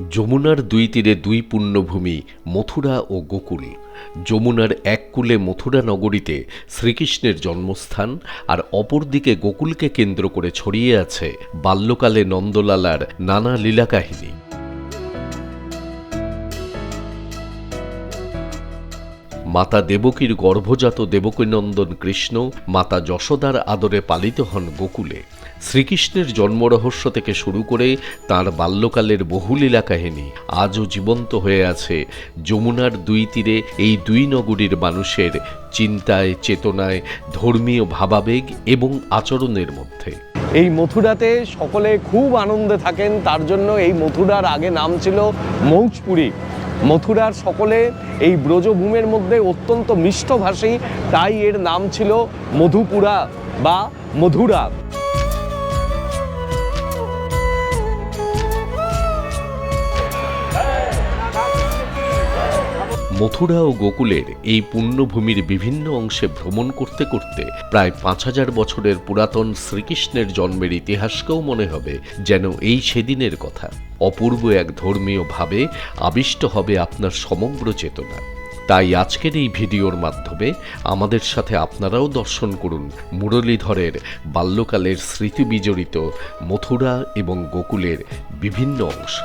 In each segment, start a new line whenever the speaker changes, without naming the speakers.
যমুনার দুই তীরে দুই পুণ্যভূমি মথুরা ও গোকুল। যমুনার এক কূলে মথুরা নগরীতে শ্রীকৃষ্ণের জন্মস্থান, আর অপরদিকে গোকুলকে কেন্দ্র করে ছড়িয়ে আছে বাল্যকালে নন্দলালার নানা লীলাকাহিনী। মাতা দেবকীর গর্ভজাত দেবকীনন্দন কৃষ্ণ মাতা যশোদার আদরে পালিত হন গোকুলে। শ্রীকৃষ্ণের জন্মরহস্য থেকে শুরু করে তাঁর বাল্যকালের বহু লীলা কাহিনী আজও জীবন্ত হয়ে আছে যমুনার দুই তীরে এই দুই নগরীর মানুষের চিন্তায়, চেতনায়, ধর্মীয় ভাবাবেগ এবং আচরণের মধ্যে।
এই মথুরাতে সকলে খুব আনন্দে থাকেন, তার জন্য এই মথুরার আগে নাম ছিল মৌজপুরী। মথুরার সকলে এই ব্রজভূমের মধ্যে অত্যন্ত মিষ্টভাষী, তাই এর নাম ছিল মধুপুরা বা মধুরা।
মথুরা ও গোকুলের এই পুণ্যভূমির বিভিন্ন অংশে ভ্রমণ করতে করতে প্রায় ৫,০০০ বছরের পুরাতন শ্রীকৃষ্ণের জন্মের ইতিহাসকেও মনে হবে যেন এই সেদিনের কথা। অপূর্ব এক ধর্মীয় ভাবে আবিষ্ট হবে আপনার সমগ্র চেতনা। তাই আজকের এই ভিডিওর মাধ্যমে আমাদের সাথে আপনারাও দর্শন করুন মুরলীধরের বাল্যকালের স্মৃতি বিজড়িত মথুরা এবং গোকুলের বিভিন্ন অংশ।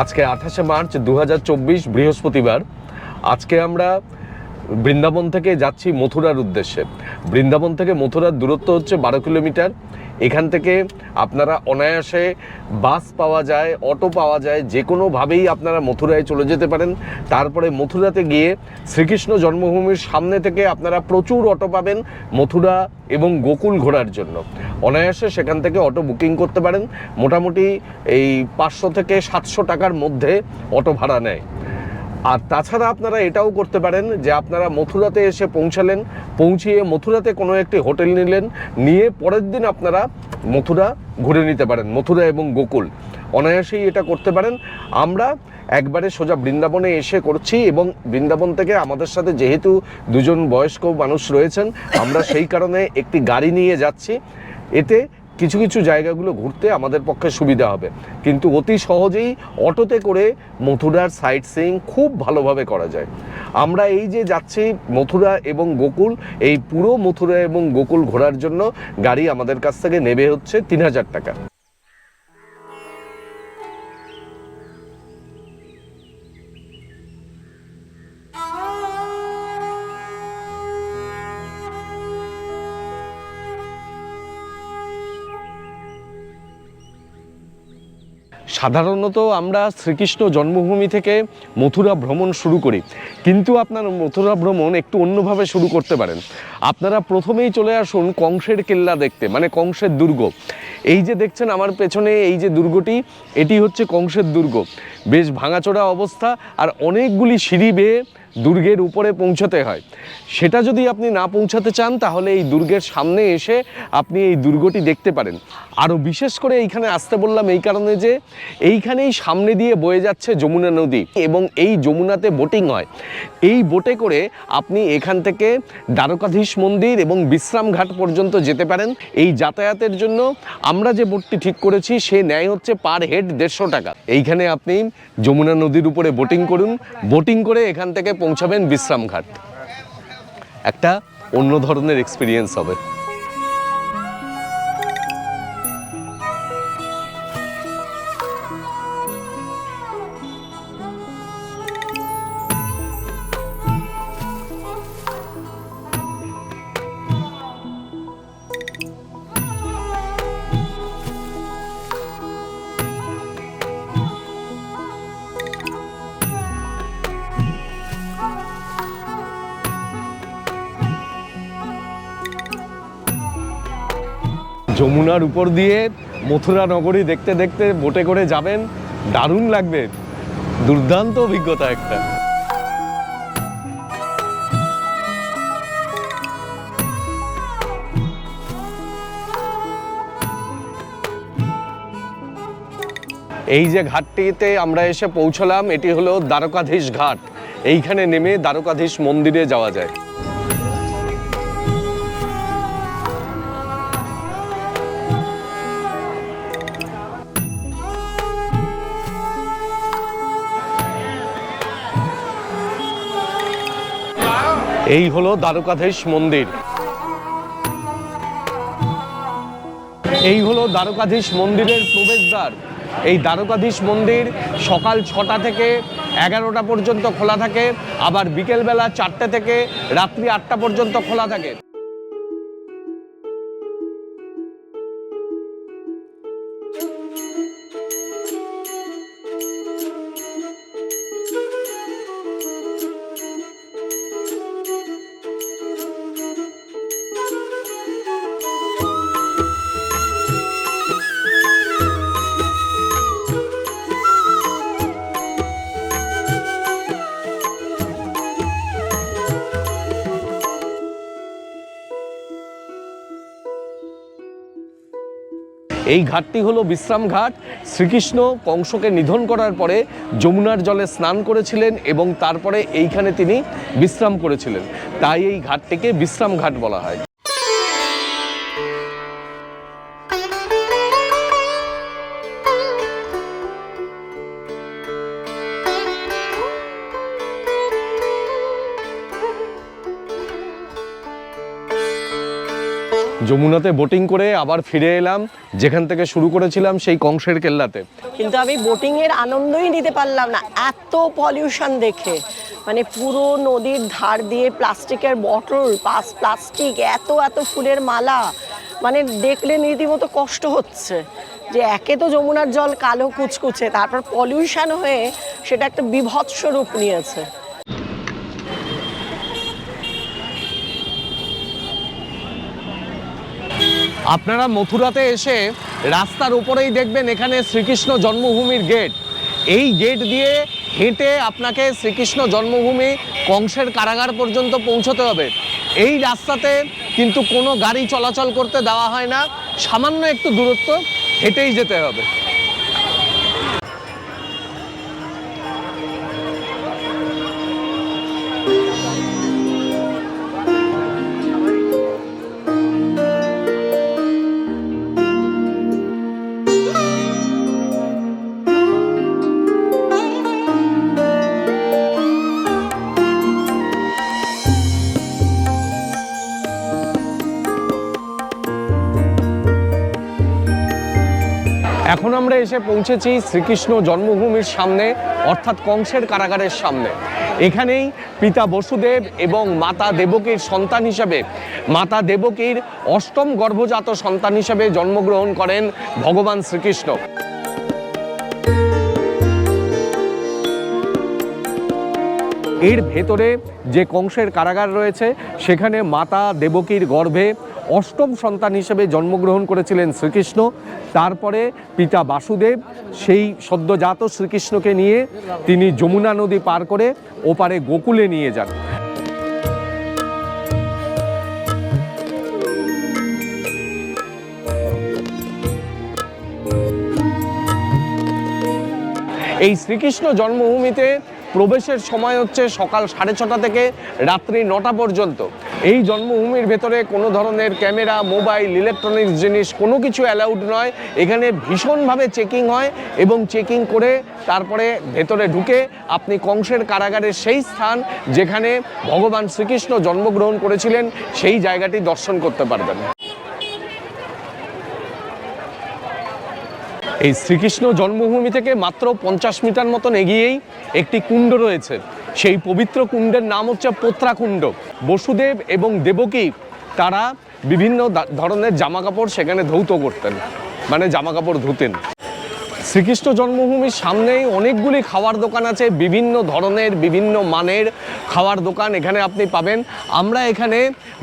আজকে ২৮শে মার্চ ২০২৪ বৃহস্পতিবার। আজকে আমরা বৃন্দাবন থেকে যাচ্ছি মথুরার উদ্দেশ্যে। বৃন্দাবন থেকে মথুরার দূরত্ব হচ্ছে ১২ কিলোমিটার। এখান থেকে আপনারা অনায়াসে বাস পাওয়া যায়, অটো পাওয়া যায়, যে কোনোভাবেই আপনারা মথুরায় চলে যেতে পারেন। তারপরে মথুরাতে গিয়ে শ্রীকৃষ্ণ জন্মভূমির সামনে থেকে আপনারা প্রচুর অটো পাবেন মথুরা এবং গোকুল ঘোরার জন্য। অনায়াসে সেখান থেকে অটো বুকিং করতে পারেন। মোটামুটি এই ৫০০ থেকে ৭০০ টাকার মধ্যে অটো ভাড়া নেয়। আর তাছাড়া আপনারা এটাও করতে পারেন যে আপনারা মথুরাতে এসে পৌঁছিয়ে মথুরাতে কোনো একটি হোটেল নিলেন, নিয়ে পরের দিন আপনারা মথুরা ঘুরে নিতে পারেন, মথুরা এবং গোকুল অনায়াসেই এটা করতে পারেন। আমরা একবারে সোজা বৃন্দাবনে এসে করছি এবং বৃন্দাবন থেকে আমাদের সাথে যেহেতু দুজন বয়স্ক মানুষ রয়েছেন, আমরা সেই কারণে একটি গাড়ি নিয়ে যাচ্ছি। এতে কিছু কিছু জায়গাগুলো ঘুরতে আমাদের পক্ষে সুবিধা হবে, কিন্তু অতি সহজেই অটোতে করে মথুরার সাইট সিইং খুব ভালোভাবে করা যায়। আমরা এই যে যাচ্ছি মথুরা এবং গোকুল, এই পুরো মথুরা এবং গোকুল ঘোরার জন্য গাড়ি আমাদের কাছ থেকে নেবে হচ্ছে ৩,০০০ টাকা। সাধারণত আমরা শ্রীকৃষ্ণ জন্মভূমি থেকে মথুরা ভ্রমণ শুরু করি, কিন্তু আপনার মথুরা ভ্রমণ একটু অন্যভাবে শুরু করতে পারেন। আপনারা প্রথমেই চলে আসুন কংসের কেল্লা দেখতে, মানে কংসের দুর্গ। এই যে দেখছেন আমার পেছনে এই যে দুর্গটি, এটি হচ্ছে কংসের দুর্গ। বেশ ভাঙাচোরা অবস্থা, আর অনেকগুলি সিঁড়ি বেয়ে দুর্গের উপরে পৌঁছাতে হয়। সেটা যদি আপনি না পৌঁছাতে চান তাহলে এই দুর্গের সামনে এসে আপনি এই দুর্গটি দেখতে পারেন। আরও বিশেষ করে এইখানে আসতে বললাম এই কারণে যে এইখানেই সামনে দিয়ে বয়ে যাচ্ছে যমুনা নদী এবং এই যমুনাতে বোটিং হয়। এই বোটে করে আপনি এখান থেকে দ্বারকাধীশ মন্দির এবং বিশ্রামঘাট পর্যন্ত যেতে পারেন। এই যাতায়াতের জন্য আমরা যে বোটটি ঠিক করেছি সে নেয় হচ্ছে পার হেড ১৫০ টাকা। এইখানে আপনি যমুনা নদীর উপরে বোটিং করুন, বোটিং করে এখান থেকে পৌঁছাবেন বিশ্রামঘাট। একটা অন্য ধরনের এক্সপিরিয়েন্স হবে। যমুনার উপর দিয়ে মথুরা নগরী দেখতে দেখতে বোটে করে যাবেন, দারুণ লাগবে, দুর্দান্ত অভিজ্ঞতা একটা। এই যে ঘাটটিতে আমরা এসে পৌঁছলাম, এটি হলো দ্বারকাধীশ ঘাট। এইখানে নেমে দ্বারকাধীশ মন্দিরে যাওয়া যায়। এই হলো দ্বারকাধীশ মন্দির। এই হলো দ্বারকাধীশ মন্দিরের প্রবেশদ্বার। এই দ্বারকাধীশ মন্দির সকাল 6টা থেকে 11টা পর্যন্ত খোলা থাকে, আবার বিকেলবেলা 4টে থেকে রাত্রি 8টা পর্যন্ত খোলা থাকে। এই ঘাটটি হলো বিশ্রাম ঘাট। শ্রীকৃষ্ণ কংসকে নিধন করার পরে যমুনার জলে স্নান করেছিলেন এবং তারপরে এইখানে তিনি বিশ্রাম করেছিলেন, তাই এই ঘাটটিকে বিশ্রাম ঘাট বলা হয়। যমুনাতে বোটিং করে আবার ফিরে এলাম যেখান থেকে শুরু করেছিলাম, সেই কংসের কেল্লাতে।
কিন্তু আমি বোটিং এর আনন্দই নিতে পারলাম না, এত পলিউশন দেখে। মানে পুরো নদীর ধার দিয়ে প্লাস্টিকের বটল, প্লাস্টিক, এত এত ফুলের মালা, মানে দেখলে রীতিমতো কষ্ট হচ্ছে যে একে তো যমুনার জল কালো কুচকুচে, তারপর পলিউশন হয়ে সেটা একটা বীভৎস রূপ নিয়েছে।
আপনারা মথুরাতে এসে রাস্তার উপরেই দেখবেন এখানে শ্রীকৃষ্ণ জন্মভূমির গেট। এই গেট দিয়ে হেঁটে আপনাকে শ্রীকৃষ্ণ জন্মভূমি কংসের কারাগার পর্যন্ত পৌঁছতে হবে। এই রাস্তাতে কিন্তু কোনো গাড়ি চলাচল করতে দেওয়া হয় না, সামান্য একটু দূরত্ব হেঁটেই যেতে হবে। এখন আমরা এসে পৌঁছেছি শ্রীকৃষ্ণ জন্মভূমির সামনে, অর্থাৎ কংসের কারাগারের সামনে। এখানেই পিতা বসুদেব এবং মাতা দেবকীর সন্তান হিসেবে, মাতা দেবকীর অষ্টম গর্ভজাত সন্তান হিসেবে জন্মগ্রহণ করেন ভগবান শ্রীকৃষ্ণ। এর ভেতরে যে কংসের কারাগার রয়েছে সেখানে মাতা দেবকীর গর্ভে অষ্টম সন্তান হিসেবে জন্মগ্রহণ করেছিলেন শ্রীকৃষ্ণ। তারপরে পিতা বাসুদেব সেই সদ্যজাত শ্রীকৃষ্ণকে নিয়ে তিনি যমুনা নদী পার করে ওপারে গোকুলে নিয়ে যান। এই শ্রীকৃষ্ণ জন্মভূমিতে প্রবেশের সময় হচ্ছে সকাল 6:30 থেকে রাত্রি 9টা পর্যন্ত। এই জন্মভূমির ভেতরে কোনো ধরনের ক্যামেরা, মোবাইল, ইলেকট্রনিক্স জিনিস কোনো কিছু অ্যালাউড নয়। এখানে ভীষণভাবে চেকিং হয় এবং চেকিং করে তারপরে ভেতরে ঢুকে আপনি কংসের কারাগারের সেই স্থান যেখানে ভগবান শ্রীকৃষ্ণ জন্মগ্রহণ করেছিলেন সেই জায়গাটি দর্শন করতে পারবেন। এই শ্রীকৃষ্ণ জন্মভূমি থেকে মাত্র 50 মিটার মতন এগিয়েই একটি কুণ্ড রয়েছে। সেই পবিত্র কুণ্ডের নাম হচ্ছে পোত্রাকুণ্ড। বসুদেব এবং দেবকী তারা বিভিন্ন ধরনের জামাকাপড় সেখানে ধৌত করতেন, মানে জামাকাপড় ধুতেন। শ্রীকৃষ্ণ জন্মভূমির সামনেই অনেকগুলি খাওয়ার দোকান আছে, বিভিন্ন ধরনের বিভিন্ন মানের খাওয়ার দোকান এখানে আপনি পাবেন। আমরা এখানে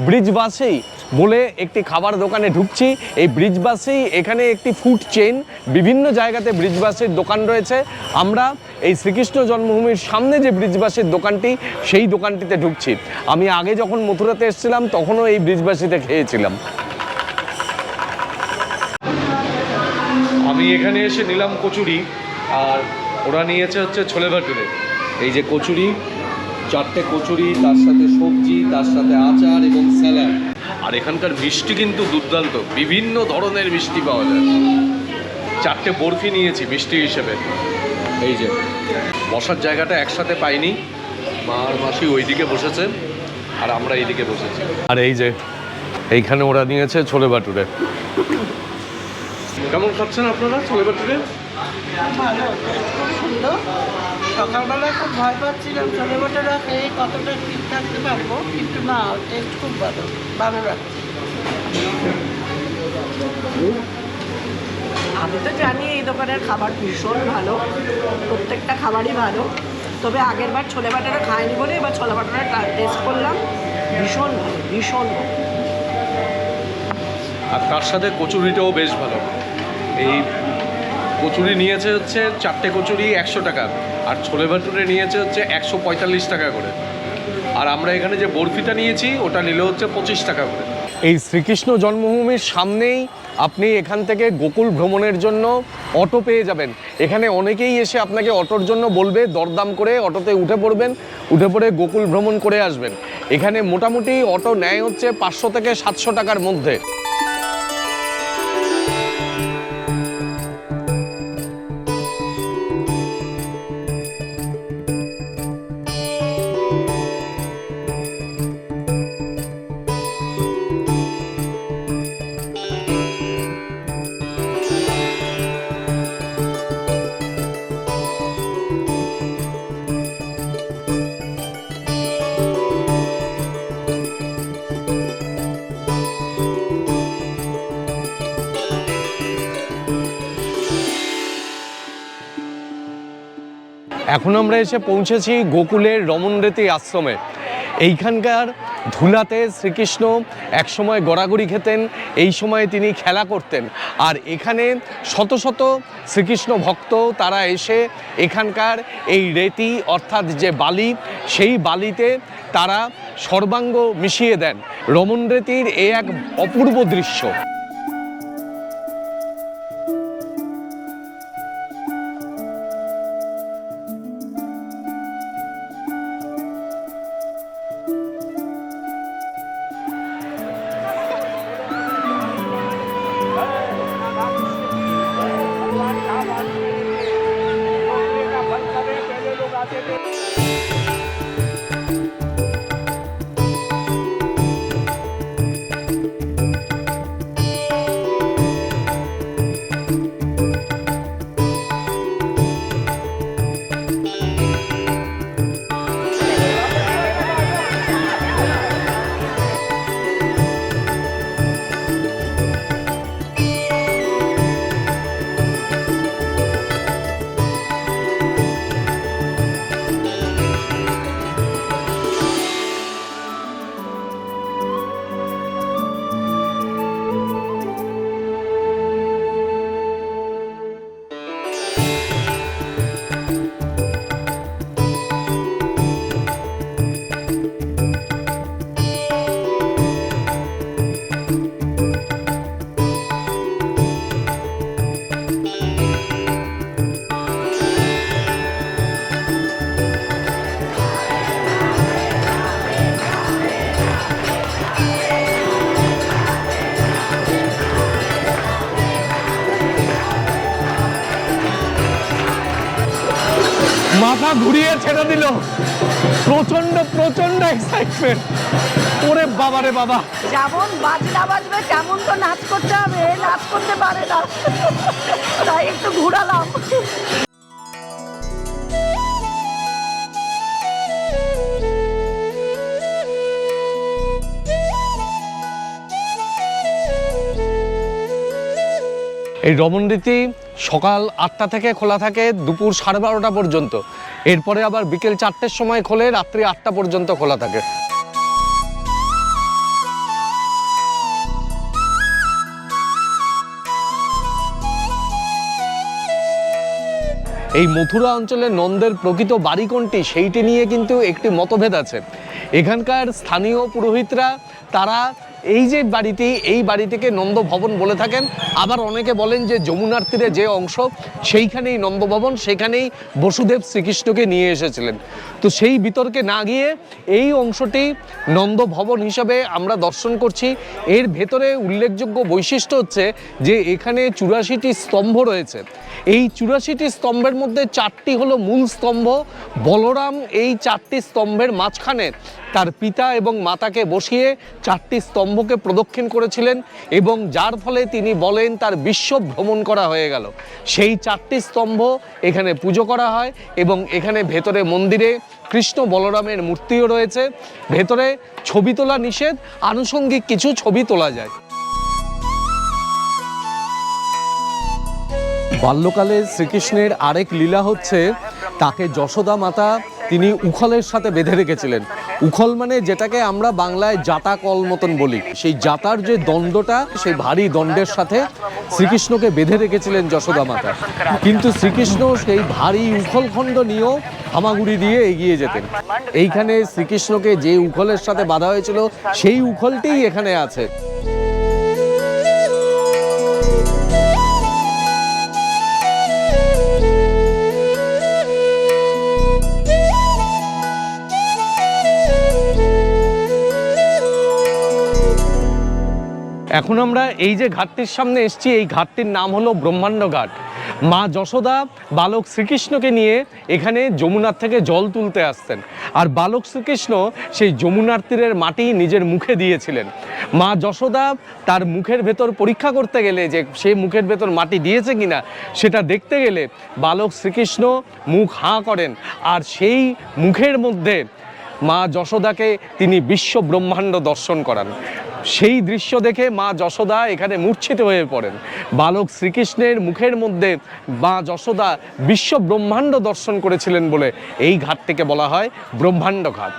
ব্রিজবাসী বলে একটি খাবার দোকানে ঢুকছি। এই ব্রিজবাসী এখানে একটি ফুড চেইন, বিভিন্ন জায়গাতে ব্রিজবাসীর দোকান রয়েছে। আমরা এই শ্রীকৃষ্ণ জন্মভূমির সামনে যে ব্রিজবাসীর দোকানটি, সেই দোকানটিতে ঢুকছি। আমি আগে যখন মথুরাতে এসেছিলাম তখনও এই ব্রিজবাসীতে খেয়েছিলাম। আমি এখানে এসে নিলাম কচুরি, আর ওরা নিয়েছে হচ্ছে ছোলে ভাটুরে। এই যে কচুরি, 4টে কচুরি, তার সাথে সবজি, তার সাথে আচার এবং স্যালাড। আর এখানকার মিষ্টি কিন্তু দুর্দান্ত, বিভিন্ন ধরনের মিষ্টি পাওয়া যায়। 4টে বরফি নিয়েছি মিষ্টি হিসেবে। এই যে বসার জায়গাটা একসাথে পাইনি, মা আর মাসি ওইদিকে বসেছে, আর আমরা এইদিকে বসেছি। আর এই যে এইখানে ওরা নিয়েছে ছোলে বাটুরে। কেমন খাচ্ছেন আপনারা ছোলে বাটুরে?
ভালো, খুব সুন্দর। সকালবেলা খুব ভয় পাচ্ছিলাম ছোলে বাটোরা খেয়ে কতটা ঠিক থাকতে পারবো, কিন্তু না, টেস্ট খুব ভালো, ভালো লাগছে।
আমি তো জানি এই দোকানের খাবার ভীষণ ভালো, প্রত্যেকটা খাবারই ভালো। তবে আগের বার ছোলে বাটারা খাইনি বলে এবার ছোলে বাটারা টেস্ট করলাম, ভীষণ ভালো, ভীষণ ভালো।
আর তার সাথে কচুরিটাও বেশ ভালো। এই কচুরি নিয়েছে হচ্ছে 4টে কচুরি 100 টাকা, আর ছোলে ভাটুরে নিয়েছে হচ্ছে 145 টাকা করে। আর আমরা এখানে যে বরফিটা নিয়েছি ওটা নিল হচ্ছে 25 টাকা করে। এই শ্রীকৃষ্ণ জন্মভূমির সামনেই আপনি এখান থেকে গোকুল ভ্রমণের জন্য অটো পেয়ে যাবেন। এখানে অনেকেই এসে আপনাকে অটোর জন্য বলবে, দরদাম করে অটোতে উঠে পড়বেন, উঠে পড়ে গোকুল ভ্রমণ করে আসবেন। এখানে মোটামুটি অটো নেয় হচ্ছে 500 থেকে 700 টাকার মধ্যে। এখন আমরা এসে পৌঁছেছি গোকুলের রমণরেতি আশ্রমে। এইখানকার ধুলাতে শ্রীকৃষ্ণ একসময় গড়াগড়ি খেতেন, এই সময় তিনি খেলা করতেন। আর এখানে শত শত শ্রীকৃষ্ণ ভক্ত তারা এসে এখানকার এই রেতি অর্থাৎ যে বালি, সেই বালিতে তারা সর্বাঙ্গ মিশিয়ে দেন। রমণরেতির এ এক অপূর্ব দৃশ্য। মাথা ঘুরিয়ে ছেড়ে দিল, প্রচন্ড প্রচন্ড এক্সাইটমেন্ট। ওরে বাবা রে বাবা,
যেমন বাজনা বাজবে তেমন তো নাচ করতে হবে, নাচ করতে পারে না, তাই একটু ঘুরালাম।
এই রমণরীতি সকাল 8টা থেকে খোলা থাকে দুপুর 12:30 পর্যন্ত। এরপরে আবার বিকেল 4টের সময় খোলে, রাত্রি 8টা পর্যন্ত খোলা থাকে। এই মথুরা অঞ্চলের নন্দের প্রকৃত বাড়ি কোনটি সেইটি নিয়ে কিন্তু একটি মতভেদ আছে। এখানকার স্থানীয় পুরোহিতরা তারা এই যে বাড়িটি, এই বাড়িটিকে নন্দ ভবন বলে থাকেন। আবার অনেকে বলেন যে যমুনার তীরে যে অংশ সেইখানেই নন্দ ভবন, সেখানেই বসুদেব শ্রীকৃষ্ণকে নিয়ে এসেছিলেন। তো সেই বিতর্কে না গিয়ে এই অংশটি নন্দ ভবন হিসাবে আমরা দর্শন করছি। এর ভেতরে উল্লেখযোগ্য বৈশিষ্ট্য হচ্ছে যে এখানে 84টি স্তম্ভ রয়েছে। এই 84টি স্তম্ভের মধ্যে 4টি হলো মূল স্তম্ভ। বলরাম এই 4টি স্তম্ভের মাঝখানে তার পিতা এবং মাতাকে বসিয়ে 4টি স্তম্ভকে প্রদক্ষিণ করেছিলেন এবং যার ফলে তিনি বলেন তার বিশ্ব ভ্রমণ করা হয়ে গেল। সেই 4টি স্তম্ভ এখানে পুজো করা হয় এবং এখানে ভেতরে মন্দিরে কৃষ্ণ বলরামের মূর্তিও রয়েছে। ভেতরে ছবি তোলা নিষেধ, আনুষঙ্গিক কিছু ছবি তোলা যায়। বাল্যকালে শ্রীকৃষ্ণের আরেক লীলা হচ্ছে, তাকে যশোদা মাতা তিনি উখলের সাথে বেঁধে রেখেছিলেন। উখল মানে যেটাকে আমরা বাংলায় জাতা কল মতন বলি, সেই জাতার যে দণ্ডটা, সেই ভারী দণ্ডের সাথে শ্রীকৃষ্ণকে বেঁধে রেখেছিলেন যশোদা মাতা। কিন্তু শ্রীকৃষ্ণ সেই ভারী উখলখণ্ড নিয়েও হামাগুড়ি দিয়ে এগিয়ে যেতেন। এইখানে শ্রীকৃষ্ণকে যে উখলের সাথে বাঁধা হয়েছিল সেই উখলটিই এখানে আছে। এখন আমরা এই যে ঘাটটির সামনে এসেছি, এই ঘাটটির নাম হলো ব্রহ্মাণ্ড ঘাট। মা যশোদা বালক শ্রীকৃষ্ণকে নিয়ে এখানে যমুনার থেকে জল তুলতে আসতেন, আর বালক শ্রীকৃষ্ণ সেই যমুনার তীরের মাটি নিজের মুখে দিয়েছিলেন। মা যশোদা তার মুখের ভেতর পরীক্ষা করতে গেলে যে সে মুখের ভেতর মাটি দিয়েছে কিনা সেটা দেখতে গেলে বালক শ্রীকৃষ্ণ মুখ হাঁ করেন, আর সেই মুখের মধ্যে মা যশোদাকে তিনি বিশ্ব ব্রহ্মাণ্ড দর্শন করান। সেই দৃশ্য দেখে মা যশোদা এখানে মূর্ছিত হয়ে পড়েন। বালক শ্রীকৃষ্ণের মুখের মধ্যে মা যশোদা বিশ্ব ব্রহ্মাণ্ড দর্শন করেছিলেন বলে এই ঘাটটিকে বলা হয় ব্রহ্মাণ্ড ঘাট।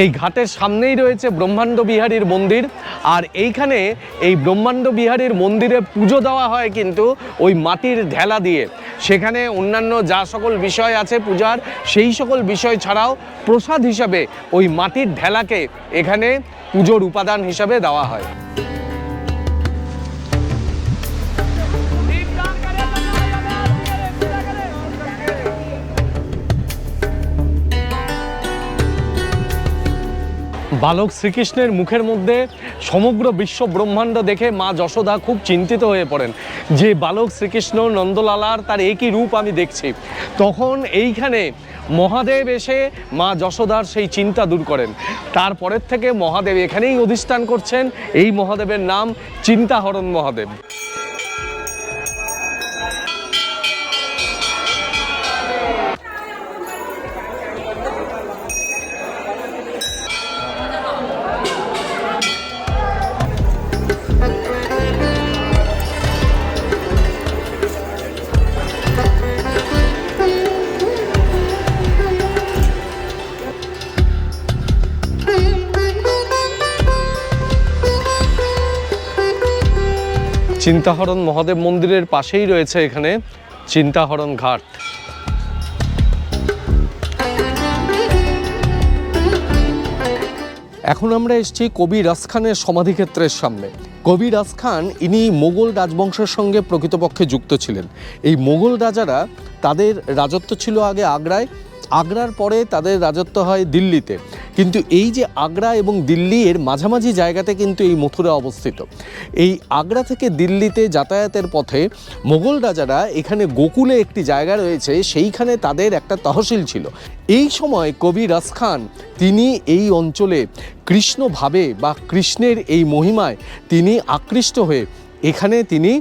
এই ঘাটের সামনেই রয়েছে ব্রহ্মাণ্ড বিহারীর মন্দির, আর এইখানে এই ব্রহ্মাণ্ড বিহারীর মন্দিরে পুজো দেওয়া হয় কিন্তু ওই মাটির ঢেলা দিয়ে। সেখানে অন্যান্য যা সকল বিষয় আছে পূজার, সেই সকল বিষয় ছাড়াও প্রসাদ হিসাবে ওই মাটির ঢেলাকে এখানে পুজোর উপাদান হিসাবে দেওয়া হয়। বালক শ্রীকৃষ্ণের মুখের মধ্যে সমগ্র বিশ্ব ব্রহ্মাণ্ড দেখে মা যশোদা খুব চিন্তিত হয়ে পড়েন যে বালক শ্রীকৃষ্ণ নন্দলালার তার একই রূপ আমি দেখছি। তখন এইখানে মহাদেব এসে মা যশোদার সেই চিন্তা দূর করেন। তারপরের থেকে মহাদেব এখানেই অধিষ্ঠান করছেন। এই মহাদেবের নাম চিন্তাহরণ মহাদেব। চিন্তাহরণ মহাদেব মন্দিরের পাশেই রয়েছে এখানে চিন্তাহরণ ঘাট। এখন আমরা এসেছি কবি রাজ খানের সমাধিক্ষেত্রের সামনে। কবি রাজ খান ইনি মোগল রাজবংশের সঙ্গে প্রকৃতপক্ষে যুক্ত ছিলেন। এই মোগল রাজারা তাদের রাজত্ব ছিল আগে আগ্রায়, আগ্রার পরে তাদের রাজত্ব হয় দিল্লিতে। কিন্তু এই যে আগ্রা এবং দিল্লি এর মাঝামাঝি জায়গাতে কিন্তু এই মথুরা অবস্থিত। এই আগ্রা থেকে দিল্লিতে যাতায়াতের পথে মোগল রাজারা এখানে গোকুলে একটি জায়গা রয়েছে, সেইখানে তাদের একটা তহসিল ছিল। এই সময় কবি রাজ খান তিনি এই অঞ্চলে কৃষ্ণভাবে বা কৃষ্ণের এই মহিমায় তিনি আকৃষ্ট হয়ে এখানে তিনি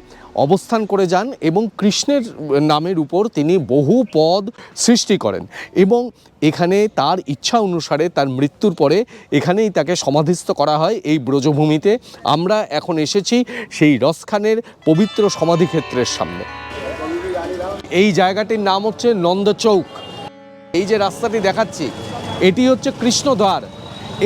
অবস্থান করে যান এবং কৃষ্ণের নামের উপর তিনি বহু পদ সৃষ্টি করেন এবং এখানে তার ইচ্ছা অনুসারে তার মৃত্যুর পরে এখানেই তাকে সমাধিস্থ করা হয় এই ব্রজভূমিতে। আমরা এখন এসেছি সেই রাজ খানের পবিত্র সমাধিক্ষেত্রের সামনে। এই জায়গাটির নাম হচ্ছে নন্দচৌক। এই যে রাস্তাটি দেখাচ্ছি এটি হচ্ছে কৃষ্ণদ্বার।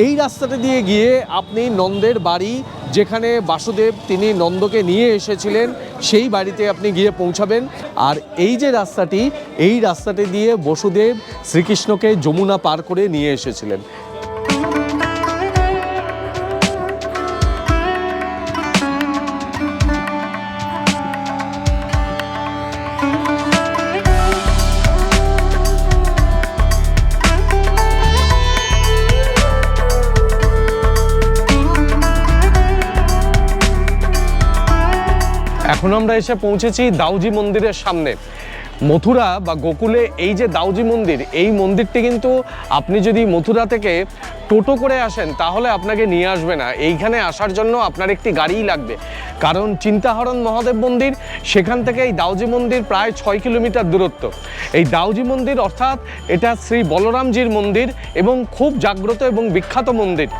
এই রাস্তাটা দিয়ে গিয়ে আপনি নন্দের বাড়ি, যেখানে বাসুদেব তিনি নন্দকে নিয়ে এসেছিলেন, সেই বাড়িতে আপনি গিয়ে পৌঁছাবেন। আর এই যে রাস্তাটি, এই রাস্তাটি দিয়ে বসুদেব শ্রীকৃষ্ণকে যমুনা পার করে নিয়ে এসেছিলেন। এখন আমরা এসে পৌঁছেছি দাউজি মন্দিরের সামনে। মথুরা বা গোকুলে এই যে দাউজি মন্দির, এই মন্দিরটি কিন্তু আপনি যদি মথুরা থেকে টোটো করে আসেন তাহলে আপনাকে নিয়ে আসবে না। এইখানে আসার জন্য আপনার একটি গাড়িই লাগবে, কারণ চিন্তাহরণ মহাদেব মন্দির, সেখান থেকে এই দাউজি মন্দির প্রায় 6 কিলোমিটার দূরত্ব। এই দাউজি মন্দির অর্থাৎ এটা শ্রী বলরামজির মন্দির এবং খুব জাগ্রত এবং বিখ্যাত মন্দির।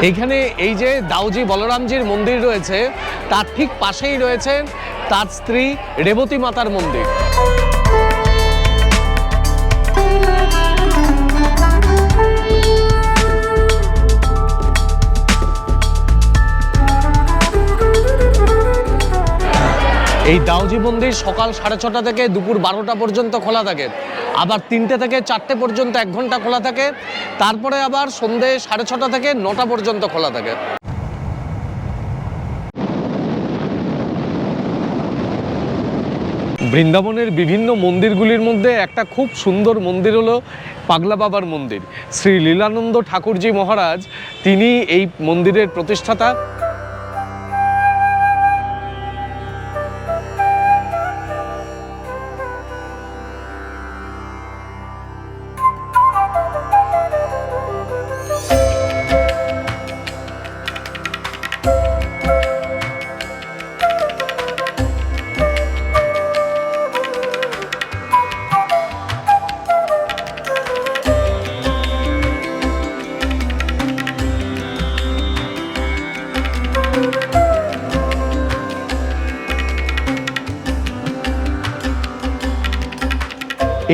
এইখানে এই যে দাউজি বলরামজির মন্দির রয়েছে, তার ঠিক পাশেই রয়েছে তার স্ত্রী রেবতী মাতার মন্দির। এই দাউজি মন্দির সকাল 6:30 থেকে দুপুর 12টা পর্যন্ত খোলা থাকে, আবার 3টে থেকে 4টে পর্যন্ত 1 ঘন্টা খোলা থাকে, তারপরে আবার সন্ধে 6:30 থেকে 9টা পর্যন্ত খোলা থাকে। বৃন্দাবনের বিভিন্ন মন্দিরগুলির মধ্যে একটা খুব সুন্দর মন্দির হলো পাগলা বাবার মন্দির। শ্রী লীলানন্দ ঠাকুরজি মহারাজ তিনি এই মন্দিরের প্রতিষ্ঠাতা।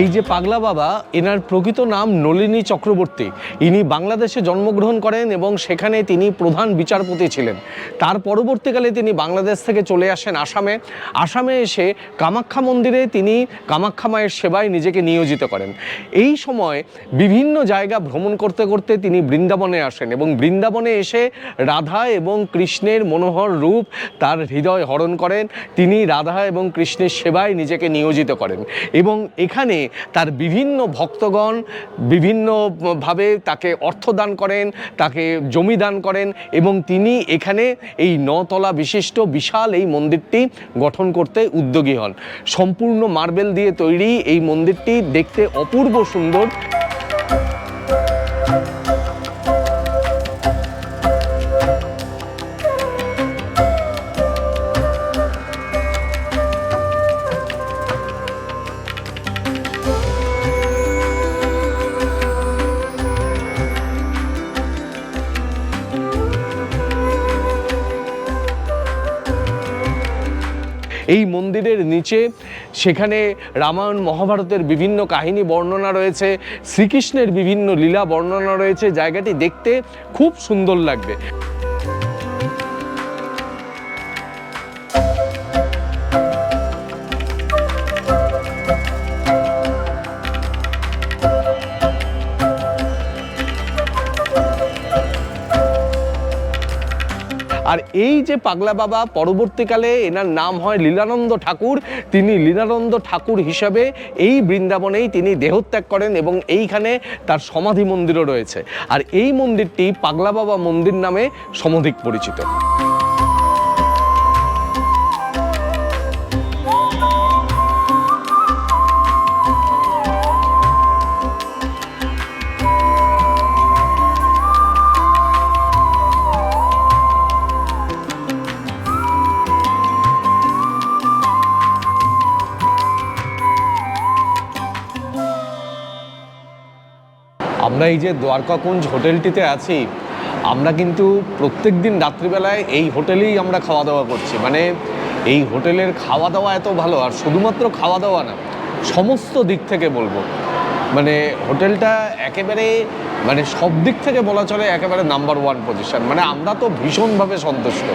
এই যে পাগলা বাবা, এনার প্রকৃত নাম নলিনী চক্রবর্তী। ইনি বাংলাদেশে জন্মগ্রহণ করেন এবং সেখানে তিনি প্রধান বিচারপতি ছিলেন। তার পরবর্তীকালে তিনি বাংলাদেশ থেকে চলে আসেন আসামে। আসামে এসে কামাখ্যা মন্দিরে তিনি কামাখ্যা মায়ের সেবায় নিজেকে নিয়োজিত করেন। এই সময় বিভিন্ন জায়গা ভ্রমণ করতে করতে তিনি বৃন্দাবনে আসেন এবং বৃন্দাবনে এসে রাধা এবং কৃষ্ণের মনোহর রূপ তার হৃদয় হরণ করেন। তিনি রাধা এবং কৃষ্ণের সেবায় নিজেকে নিয়োজিত করেন এবং এখানে তার বিভিন্ন ভক্তগণ বিভিন্নভাবে তাকে অর্থ দান করেন, তাকে জমি দান করেন এবং তিনি এখানে এই 9 তলা বিশিষ্ট বিশাল এই মন্দিরটি গঠন করতে উদ্যোগী হন। সম্পূর্ণ মার্বেল দিয়ে তৈরি এই মন্দিরটি দেখতে অপূর্ব সুন্দর। এই মন্দিরের নিচে সেখানে রামায়ণ মহাভারতের বিভিন্ন কাহিনী বর্ণনা রয়েছে, শ্রীকৃষ্ণের বিভিন্ন লীলা বর্ণনা রয়েছে। জায়গাটি দেখতে খুব সুন্দর লাগবে। আর এই যে পাগলা বাবা, পরবর্তীকালে এনার নাম হয় লীলানন্দ ঠাকুর। তিনি লীলানন্দ ঠাকুর হিসাবে এই বৃন্দাবনেই তিনি দেহত্যাগ করেন এবং এইখানে তার সমাধি মন্দিরও রয়েছে। আর এই মন্দিরটি পাগলা বাবা মন্দির নামে সমধিক পরিচিত। আমরা এই যে দ্বারকাকুঞ্জ হোটেলটিতে আছি, আমরা কিন্তু প্রত্যেক দিন রাত্রিবেলায় এই হোটেলেই আমরা খাওয়া দাওয়া করছি। মানে এই হোটেলের খাওয়া দাওয়া এত ভালো, আর শুধুমাত্র খাওয়া দাওয়া না, সমস্ত দিক থেকে বলবো মানে হোটেলটা একেবারে মানে সব দিক থেকে বলা চলে একেবারে নাম্বার 1 পজিশন। মানে আমরা তো ভীষণভাবে সন্তুষ্ট।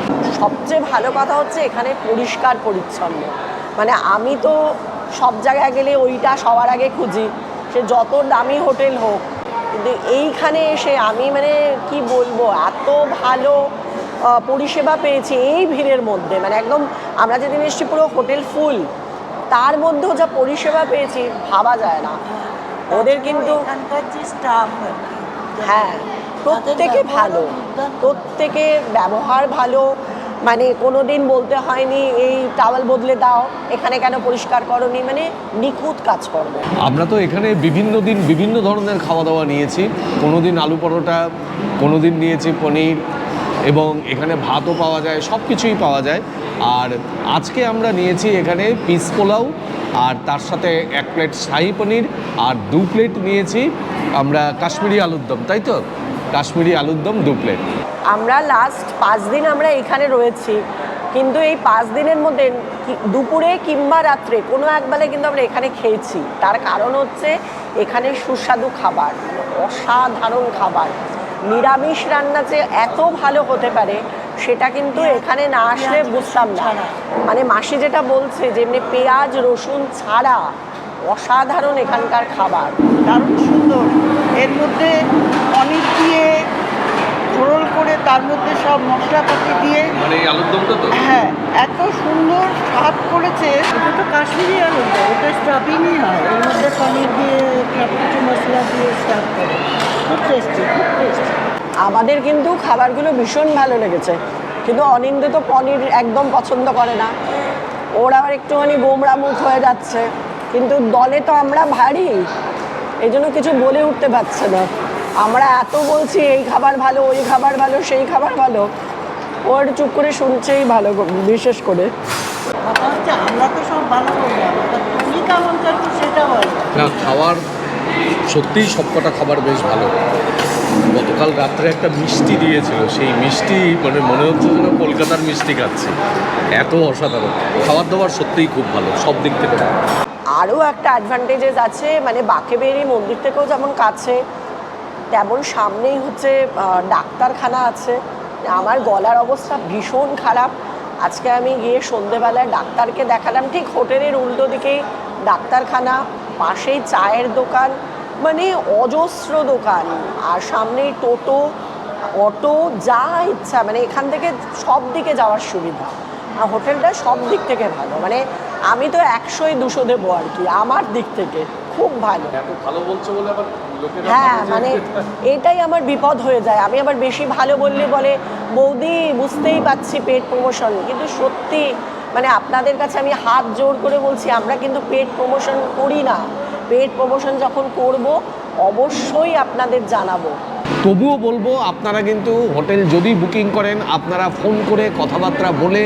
সবচেয়ে ভালো কথা হচ্ছে এখানে পরিষ্কার পরিচ্ছন্ন। মানে আমি তো সব জায়গায় গেলে ওইটা সবার আগে খুঁজি, সে যত দামি হোটেল হোক, কিন্তু এইখানে এসে আমি মানে কি বলবো, এত ভালো পরিষেবা পেয়েছি এই ভিড়ের মধ্যে। মানে একদম আমরা যেদিন এসেছি পুরো হোটেল ফুল, তার মধ্যেও যা পরিষেবা পেয়েছি ভাবা যায় না। ওদের কিন্তু
এখানকার যে স্টাফ,
হ্যাঁ প্রত্যেকে ভালো, প্রত্যেকে ব্যবহার ভালো। মানে কোনো দিন বলতে হয়নি এই টাওয়েল বদলে দাও, এখানে কেন পরিষ্কার করনি, মানে নিখুঁত কাজকর্ম।
আমরা তো এখানে বিভিন্ন দিন বিভিন্ন ধরনের খাওয়া দাওয়া নিয়েছি। কোনো দিন আলু পরোটা, কোনো দিন নিয়েছি পনির, এবং এখানে ভাতও পাওয়া যায়, সব কিছুই পাওয়া যায়। আর আজকে আমরা নিয়েছি এখানে পিস পোলাও, আর তার সাথে 1 প্লেট শাহী পনির, আর 2 প্লেট নিয়েছি আমরা কাশ্মীরি আলুর দম, তাই তো? কাশ্মীরি আলুর দম 2 প্লেট।
আমরা লাস্ট 5 দিন আমরা এখানে রয়েছি, কিন্তু এই 5 দিনের মধ্যে দুপুরে কিংবা রাত্রে কোনো একবেলায় কিন্তু আমরা এখানে খেয়েছি। তার কারণ হচ্ছে এখানে সুস্বাদু খাবার, মানে অসাধারণ খাবার। নিরামিষ রান্না যে এত ভালো হতে পারে সেটা কিন্তু এখানে না আসলে বুঝতাম না। মানে মাসি যেটা বলছে যে এমনি পেঁয়াজ রসুন ছাড়া অসাধারণ এখানকার খাবার।
দারুণ সুন্দর। এর মধ্যে পনির দিয়ে ঝোল করে তার মধ্যে সব মশলাপাতি দিয়ে,
মানে এই আলুর দমটা তো
হ্যাঁ এত সুন্দর স্বাদ করেছে। এটা তো কাশ্মীরি আলু, এটা স্টাফিংই হয়, এর মধ্যে পনির দিয়ে সব কিছু মশলা দিয়ে স্টাফ করে, খুব টেস্টি, খুব টেস্টি।
আমাদের কিন্তু খাবারগুলো ভীষণ ভালো লেগেছে, কিন্তু অনিন্দ তো পনির একদম পছন্দ করে না, ওর আবার একটুখানি গোমড়া মুখ হয়ে যাচ্ছে। কিন্তু দলে তো আমরা ভারী, এই জন্য কিছু বলে উঠতে পারছে না। আমরা এত বলছি এই খাবার ভালো, ওই খাবার ভালো, সেই খাবার ভালো, ওর চুপ করে শুনছেই ভালো, বিশেষ করে।
কথা হচ্ছে আমরা তো সব ভালো বললাম, তুমি কেমন চাচ্ছ সেটা বল।
না, খাবার সত্যিই সবকটা খাবার বেশ ভালো। গতকাল রাত্রে একটা মিষ্টি দিয়েছিল, সেই মিষ্টি মানে মনে হচ্ছে যেন কলকাতার মিষ্টি খাচ্ছি, এত অসাধারণ খাবার দাবার, সত্যিই খুব ভালো সব দিক থেকে।
আরও একটা অ্যাডভান্টেজেস আছে, মানে বাঁকেবেড়ি মন্দির থেকেও যেমন কাছে, তেমন সামনেই হচ্ছে ডাক্তারখানা আছে। আমার গলার অবস্থা ভীষণ খারাপ, আজকে আমি গিয়ে সন্ধেবেলায় ডাক্তারকে দেখালাম, ঠিক হোটেলের উল্টো দিকেই ডাক্তারখানা, পাশেই চায়ের দোকান, মানে অজস্র দোকান, আর সামনেই টোটো অটো, যা ইচ্ছা, মানে এখান থেকে সব দিকে যাওয়ার সুবিধা। আর হোটেলটা সব দিক থেকে ভালো, মানে আমি তো 100-এ 200 দেবো আর কি, আমার দিক থেকে খুব ভালো।
এত ভালো বলছো বলে আবার লোকেরা
হ্যাঁ, মানে এটাই আমার বিপদ হয়ে যায়, আমি আবার বেশি ভালো বললে বলে বৌদি বুঝতেই পাচ্ছি পেড প্রমোশন, কিন্তু সত্যি মানে আপনাদের কাছে আমি হাত জোর করে বলছি, আমরা কিন্তু পেড প্রমোশন করি না। পেড প্রমোশন যখন করব অবশ্যই আপনাদের জানাবো।
তবুও বলবো, আপনারা কিন্তু হোটেল যদি বুকিং করেন, আপনারা ফোন করে কথাবার্তা বলে,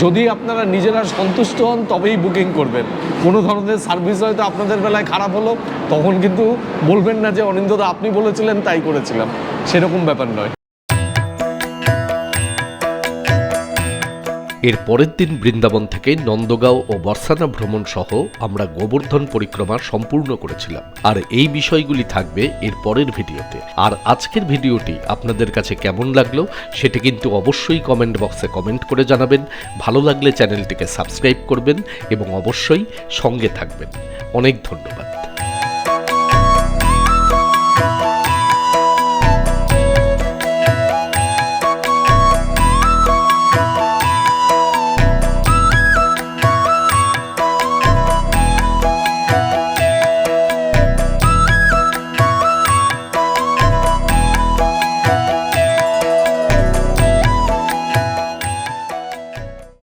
যদি আপনারা নিজেরা সন্তুষ্ট হন তবেই বুকিং করবেন। কোনো ধরনের সার্ভিস হয়তো আপনাদের বেলায় খারাপ হলো, তখন কিন্তু বলবেন না যে অনিন্দদা আপনি বলেছিলেন তাই করেছিলাম, সেরকম ব্যাপার নয়।
এর পরের দিন বৃন্দাবন থেকে নন্দগাঁও ও বর্ষানা ভ্রমণ সহ আমরা গোবর্ধন পরিক্রমা সম্পূর্ণ করেছিলাম, আর এই বিষয়গুলি থাকবে এর পরের ভিডিওতে। আর আজকের ভিডিওটি আপনাদের কাছে কেমন লাগলো সেটি কিন্তু অবশ্যই কমেন্ট বক্সে কমেন্ট করে জানাবেন। ভালো লাগলে চ্যানেলটিকে সাবস্ক্রাইব করবেন এবং অবশ্যই সঙ্গে থাকবেন। অনেক ধন্যবাদ।